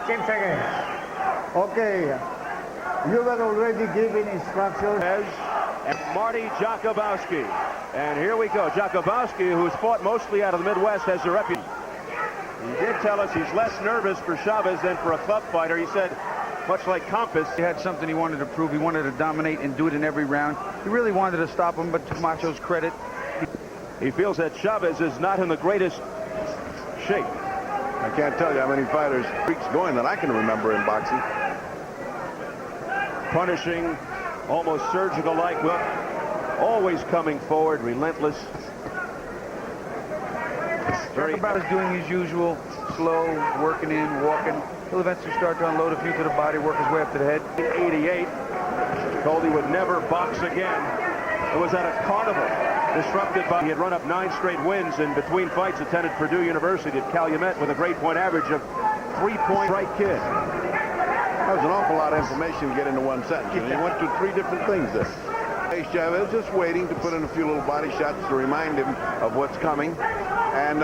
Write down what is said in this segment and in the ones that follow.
15 seconds. Okay. You were already given instructions. And Marty Jakubowski. And here we go. Jakubowski, who's fought mostly out of the Midwest, has a reputation. He did tell us he's less nervous for Chavez than for a club fighter. He said, much like Compass, he had something he wanted to prove. He wanted to dominate and do it in every round. He really wanted to stop him, but to Macho's credit, he feels that Chavez is not in the greatest shape. I can't tell you how many fighters streaks going that I can remember in boxing. Punishing, almost surgical-like look, always coming forward, relentless. Jakubowski is doing his usual, slow, working in, walking. He'll eventually start to unload a few to the body, work his way up to the head. In '88, told he would never box again. It was at a carnival, disrupted by, he had run up 9 straight wins, and between fights attended Purdue University at Calumet with a grade point average of 3-point right kid. That was an awful lot of information to get into one sentence. And he went through 3 different things there. Hey, Chavez just waiting to put in a few little body shots to remind him of what's coming. And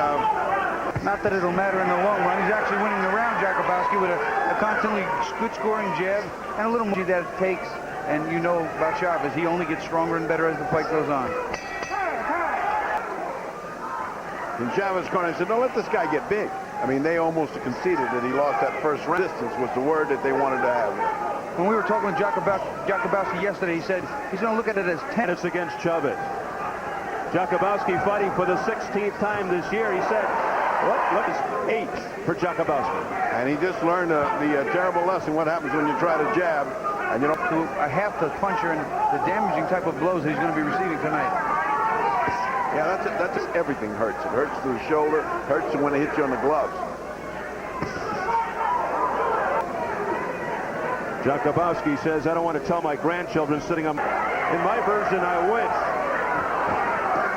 not that it'll matter in the long run. He's actually winning the round, Jakubowski, with a constantly good-scoring jab and a little more that it takes. And you know about Chavez, he only gets stronger and better as the fight goes on. in Chavez's corner, I said, don't let this guy get big. I mean, they almost conceded that he lost that first round. Distance was the word that they wanted to have. When we were talking with Jakubowski yesterday, he said he's going to look at it as tennis against Chavez. Jakubowski fighting for the 16th time this year. He said, what is 8 for Jakubowski? And he just learned the terrible lesson, what happens when you try to jab. And you know, to a half the puncher and the damaging type of blows that he's going to be receiving tonight. Yeah, that's it. Everything hurts. It hurts through the shoulder, hurts when it hits you on the gloves. Jakubowski says, I don't want to tell my grandchildren sitting on... In my version, I win.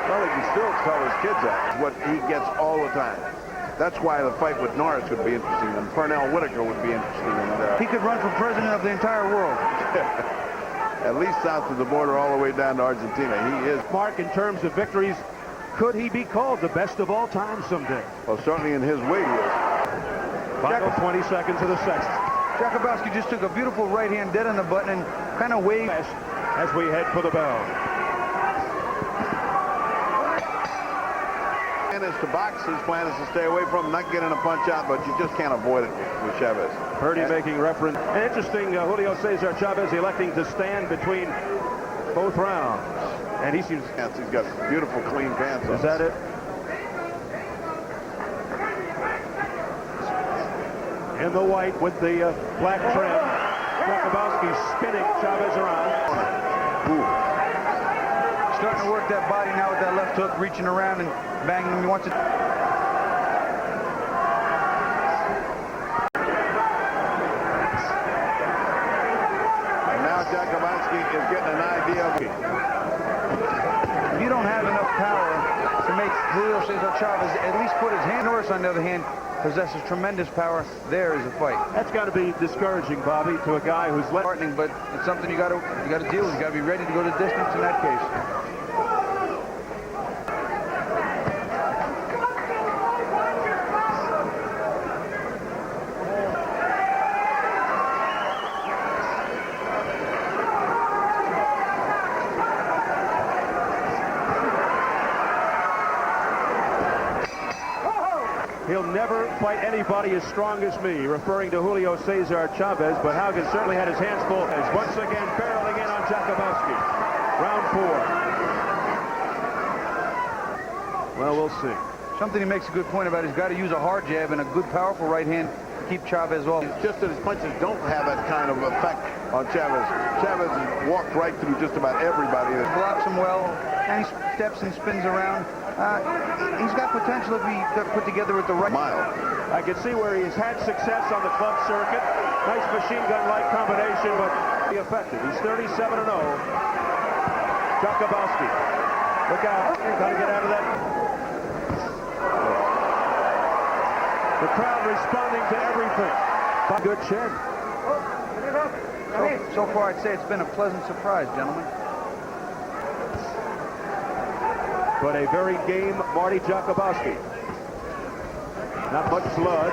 Well, he can still tell his kids that. What he gets all the time. That's why the fight with Norris would be interesting, and Pernell Whitaker would be interesting. And, he could run for president of the entire world. At least south of the border, all the way down to Argentina. He is. Mark, in terms of victories, could he be called the best of all time someday? Well, certainly in his weight, he is. Final 20 seconds of the second. Jakubowski just took a beautiful right hand dead on the button and kind of waved as we head for the bell. And is to box. His plan is to stay away from him, not getting a punch out, but you just can't avoid it with Chavez. Purdy making reference. And interesting, Julio Cesar Chavez electing to stand between both rounds. And he seems... He's got beautiful, clean pants on. Is that it? In the white with the black trim. Jakubowski spinning Chavez around. Ooh. Starting to work that body now with that left hook, reaching around and banging him. He wants it. And now Jakubowski is getting an idea of it. If you don't have enough power to make Julio Cesar Chavez at least put his hand, Norris, on the other hand, possesses tremendous power. There is a fight. That's got to be discouraging, Bobby, to a guy who's threatening, but it's something you got to deal with. You got to be ready to go the distance in that case. He'll never fight anybody as strong as me, referring to Julio Cesar Chavez, but Haugen certainly had his hands full as once again barreling in on Jakubowski. Round 4. Well, we'll see. Something he makes a good point about, he's got to use a hard jab and a good, powerful right hand to keep Chavez off. It's just that his punches don't have that kind of effect on Chavez. Chavez has walked right through just about everybody. He blocks him well, and he steps and spins around. He's got potential if he put together with the right mile. I can see where he's had success on the club circuit. Nice machine gun-like combination, but be effective. He's 37-0. Jakubowski. Look out. Got to get out of that. The crowd responding to everything. Good chin. So far, I'd say it's been a pleasant surprise, gentlemen. But a very game Marty Jakubowski. Not much blood.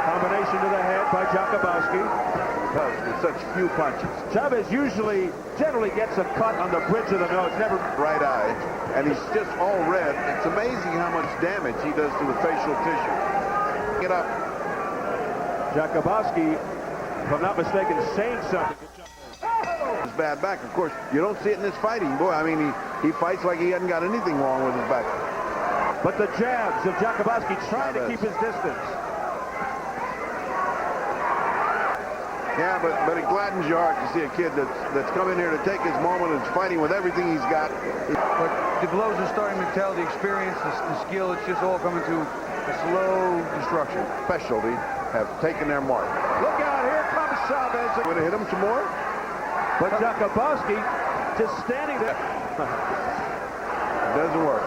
Combination to the head. shot by Jakubowski. With such few punches. Chavez generally gets a cut on the bridge of the nose, never Right eye, and he's just all red. It's amazing how much damage he does to the facial tissue. Get up. Jakubowski, if I'm not mistaken, saying something to Chavez. His bad back, of course, you don't see it in this fighting. Boy, I mean, he fights like he hasn't got anything wrong with his back. But the jabs of Jakubowski trying to keep his distance. Yeah, but it gladdens your heart to see a kid that's come in here to take his moment and is fighting with everything he's got. But the blows are starting to tell, the experience, the skill, it's just all coming to a slow destruction. Specialty have taken their mark. Look out, here comes Chavez. Going to hit him some more? But Jakubowski just standing there. It doesn't work.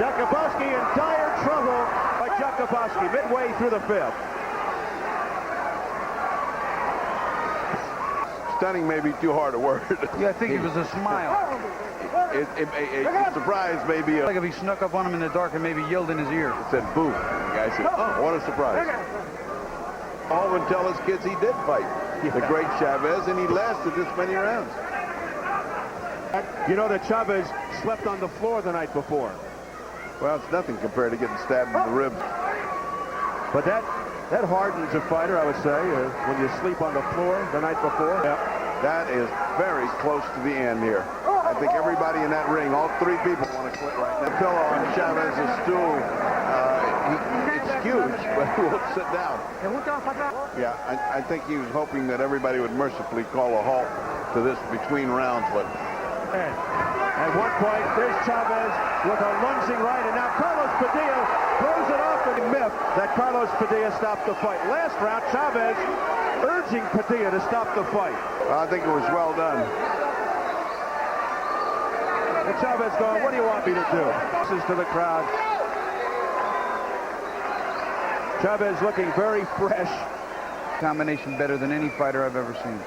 Jakubowski in dire trouble by Jakubowski midway through the fifth. Stunning may be too hard a word. Yeah, I think it was a smile. A surprise may be Like if he snuck up on him in the dark and maybe yelled in his ear. said boo. The guy said, oh, what a surprise. All would tell us kids he did fight. The great Chavez, and he lasted this many rounds. You know that Chavez slept on the floor the night before. Well, it's nothing compared to getting stabbed in the ribs. But that hardens a fighter, I would say, when you sleep on the floor the night before. Yep. That is very close to the end here. I think everybody in that ring, all three people want to quit right now. The pillow on Chavez's stool, it's huge, but he won't sit down. Yeah, I think he was hoping that everybody would mercifully call a halt to this between rounds, but at one point, there's Chavez with a lunging right, and now Carlos Padilla throws it off and myth that Carlos Padilla stopped the fight. Last round, Chavez urging Padilla to stop the fight. I think it was well done. And Chavez going, what do you want me to do? This is to the crowd. Chavez looking very fresh. Combination better than any fighter I've ever seen.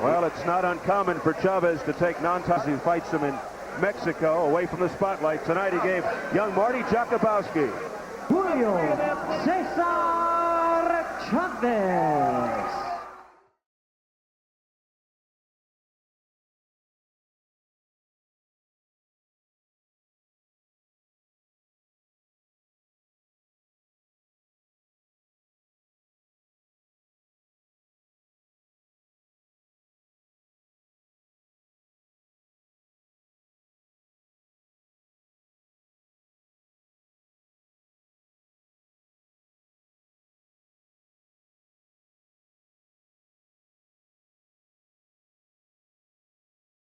Well, it's not uncommon for Chavez to take non-title. He fights him in Mexico, away from the spotlight. Tonight he gave young Marty Jakubowski. Julio Cesar Chavez.